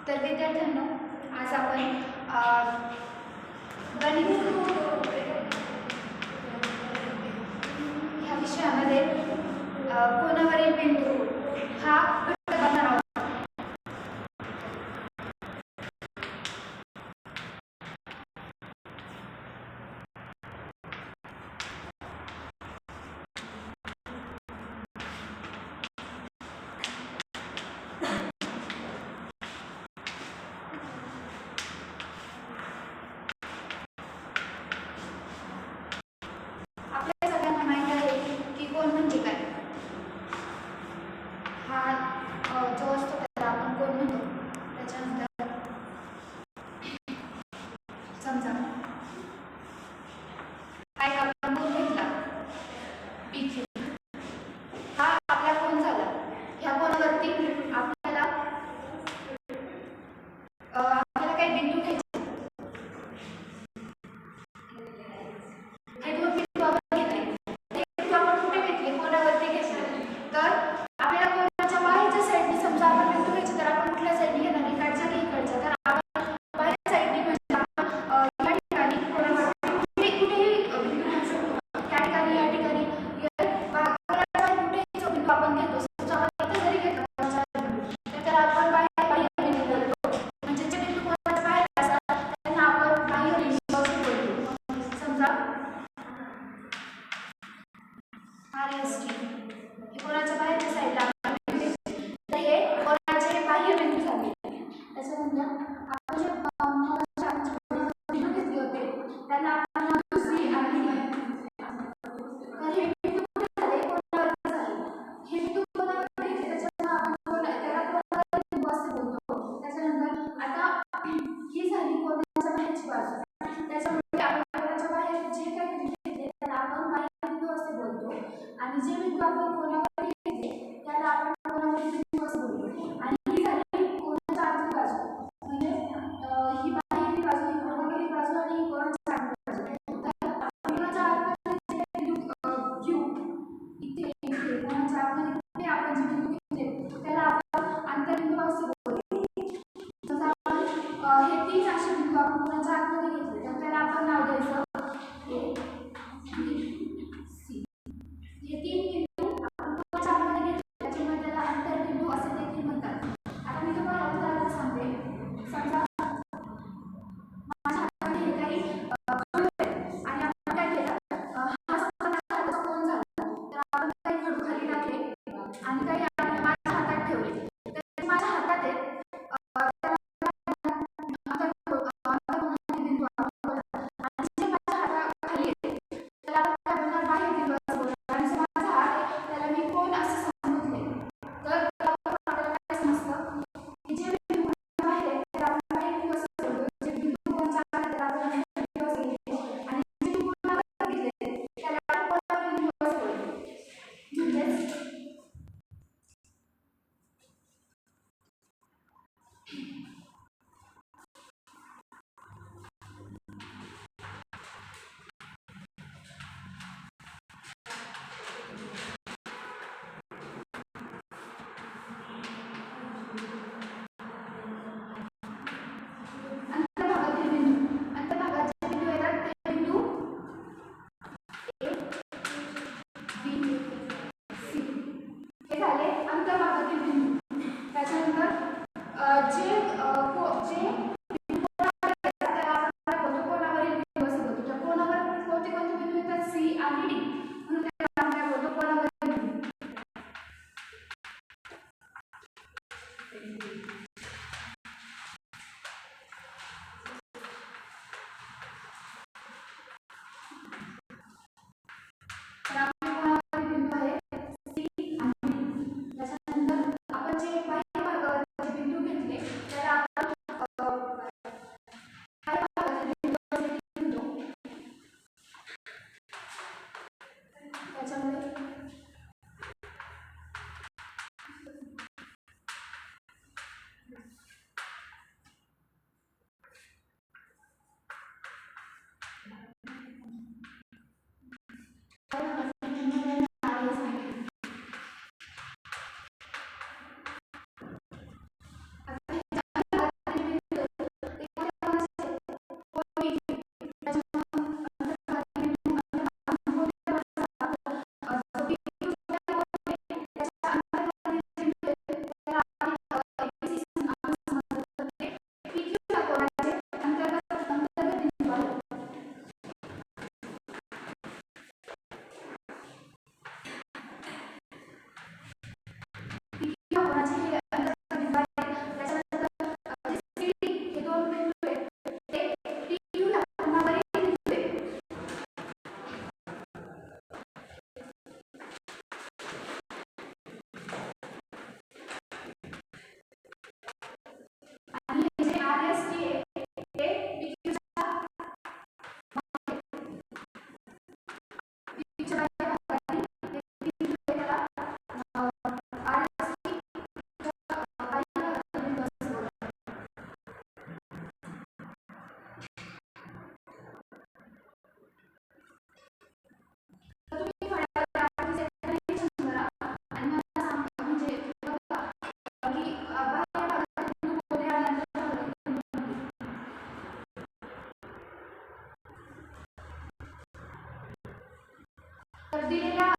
तर विद्यार्थ्यांनो, आज आपण गणित ह्या विषयामध्ये कोनावरील बिंदू हा घटक बघणार आहोत. आपल्या सगळ्यांना माहिती आहे की कोन म्हणजे काय. हा जो असतो त्याला आपण कोन म्हणतो. त्याच्यानंतर समजा काय आपण कोन घेतला PQ, हा आपला कोन झाला. ह्या कोनावरती आपल्याला काही बिंदू घ्यायचे. हे दोन बिंदू आपण घेतले. हे बिंदू आपण कुठे घेतले? कोनावरती घेतले. तर आपल्याला कोनाच्या बाहेरच्या साईडने समजा आपण बिंदू घ्यायचे, तर आपण कुठल्या साईडने घेणार? इकडच्या की इकडच्या? तर आपण बाहेरच्या साईडने म्हणजे आपण या ठिकाणी कोनावरती कुठेही बिंदू घेऊ शकतो. त्या ठिकाणी या ठिकाणी कुठेही जो बिंदू आपण घेतो, समजा आपण इथे जरी घेतला तर आपण बाहेर बिंदू बोलतो. म्हणजे जे बिंदू कोनाच्या बाहेर असतात त्यांना आपण बाह्य बिंदू असे बोलतो. समजा RST हे कोनाच्या बाहेरच्या साईडला आपण बिंदू घेतले, तर हे कोनाचे बाह्य बिंदू झाले. त्याच्यानंतर आपण जे बिंदू घेतले होते त्यांना आपण नाव C आणि D. तर हे बिंदू कुठे झाले? कोनावरती झाले. हे बिंदू कोनावरती घेतले त्याच्यामुळे आपण त्याला कोनावरील बिंदू असे बोलतो. त्याच्यानंतर आता ही झाली कोनाच्या बाहेरची बाजू. त्याच्यामुळे आपण कोनाच्या बाहेर जे काही बिंदू घेतले त्याला आपण बाह्य बिंदू असे बोलतो. आणि जे बिंदू आपण कोनावरती घेतले त्याला आपण कोनावरील बिंदू असे बोलतो. आणि ही झाली कोनाच्या आतली बाजू. म्हणजे ही बाहेरील बाजू, ही कोनावरील बाजू आणि ही कोनाच्या आतली बाजू. तर कोनाच्या आतमध्ये जे बिंदू घेऊ, इथे कोनाच्या आतमध्ये कुठे आपण जे बिंदू घेतले त्याला आपण आंतरबिंदू असे बोलतो. समजा आपण हे 3 असे बिंदू आपण कोनाच्या आतमध्ये घेतले, तर त्याला आपण नाव द्यायचं A, B, C. हे 3 बिंदू आपण कोनाच्या आतमध्ये घेतले त्याच्यामुळे त्याला आंतरबिंदू असे देखील म्हणतात. आता मी तुम्हाला उदाहरण सांगते. समजा माझ्या हातामध्ये हे काही खडू आहे आणि आपण काय केलं, हा समजा माझ्या हाताचा कोन झाला, तर आपण काही खडू खाली टाकले आणि काही आपण माझ्या हातात ठेवले. तर माझ्या हातात आहे, बिंदू आपण बोलणार. आणि जे माझ्या हाताखाली आहे त्याला आपण काय बोलणार? बाह्य बिंदू असं बोलणार. आणि जो माझा हात आहे त्याला मी कोन असं समजले. तर आपल्याला काय समजतं की जे बिंदू कोनाच्या बाहेर आहे त्याला आपण बाह्य बिंदू असं बोलतो. जे बिंदू कोनाच्या आत आहे त्याला आपण आंतरबिंदू असे बोलतो. आणि जे बिंदू कोनावर घेतले त्याला आपण कोनावरील बिंदू असे बोलतो. म्हणजेच अंतर्भागातील बिंदू, अंतर्भागात जे बिंदू येतात ते बिंदू A, B, C हे झाले अंतर्भागातील बिंदू. त्याच्यानंतर जे बिंदू कोनावर येतात त्याला आपण काय बोलतो? कोनावरील बिंदू असे बोलतो. त्या कोनावर कोणते कोणते बिंदू येतात? C आणि D. म्हणून त्याला आपण काय बोलतो? कोनावरील बिंदू. तर आपले कोनावरील बिंदू आहे C आणि D. त्याच्यानंतर आपण जे बाह्य भागावर जे बिंदू घेतले त्याला आपण बाह्य भागातील बिंदू असे देखील म्हणतो. त्याच्यामुळे दिलेल्या